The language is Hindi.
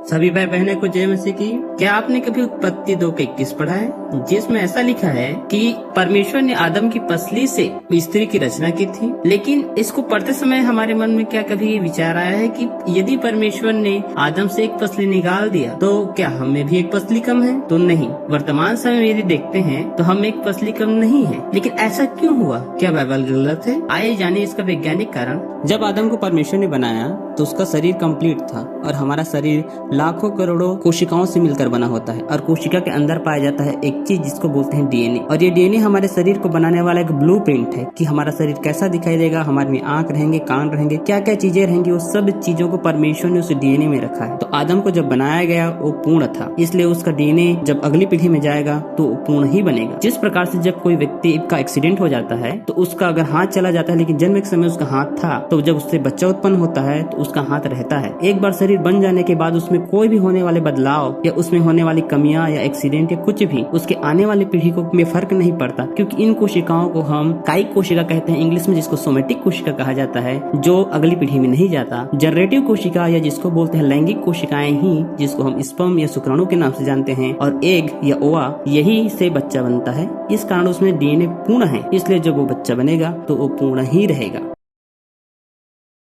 सभी भाई बहनों को जय मसीह की। क्या आपने कभी उत्पत्ति 2:21 पढ़ा है, जिसमें ऐसा लिखा है कि परमेश्वर ने आदम की पसली से स्त्री की रचना की थी। लेकिन इसको पढ़ते समय हमारे मन में क्या कभी ये विचार आया है कि यदि परमेश्वर ने आदम से एक पसली निकाल दिया तो क्या हमें भी एक पसली कम है? तो नहीं, वर्तमान समय में यदि देखते हैं तो हम एक पसली कम नहीं है। लेकिन ऐसा क्यों हुआ? क्या बाइबल गलत है? आइए जानिए इसका वैज्ञानिक कारण। जब आदम को परमेश्वर ने बनाया तो उसका शरीर कंप्लीट था और हमारा शरीर लाखों करोड़ों कोशिकाओं से मिलकर बना होता है और कोशिका के अंदर पाया जाता है एक चीज जिसको बोलते हैं डीएनए। और ये डीएनए हमारे शरीर को बनाने वाला एक ब्लूप्रिंट है कि हमारा शरीर कैसा दिखाई देगा, हमारे में आंख रहेंगे, कान रहेंगे, क्या क्या चीजें रहेंगी, वो सब चीजों को परमेश्वर ने उस डीएनए में रखा है। तो आदम को जब बनाया गया वो पूर्ण था, इसलिए उसका डीएनए जब अगली पीढ़ी में जाएगा तो पूर्ण ही बनेगा। जिस प्रकार से जब कोई व्यक्ति का एक्सीडेंट हो जाता है तो उसका अगर हाथ चला जाता है लेकिन जन्म के समय उसका हाथ था, तो जब उससे बच्चा उत्पन्न होता है तो उसका हाथ रहता है। एक बार शरीर बन जाने के बाद उसमें कोई भी होने वाले बदलाव या उसमें होने वाली कमियां या एक्सीडेंट या कुछ भी उसके आने वाली पीढ़ी को में फर्क नहीं पड़ता, क्योंकि इन कोशिकाओं को हम कायिक कोशिका कहते हैं इंग्लिश में, जिसको सोमेटिक कोशिका कहा जाता है, जो अगली पीढ़ी में नहीं जाता। जनरेटिव कोशिका या जिसको बोलते हैं लैंगिक कोशिकाएं ही, जिसको हम स्पर्म या शुक्राणु के नाम से जानते हैं, और एग या ओवा, यही से बच्चा बनता है। इस कारण उसमें डीएनए पूर्ण है, इसलिए जब वो बच्चा बनेगा तो वो पूर्ण ही रहेगा।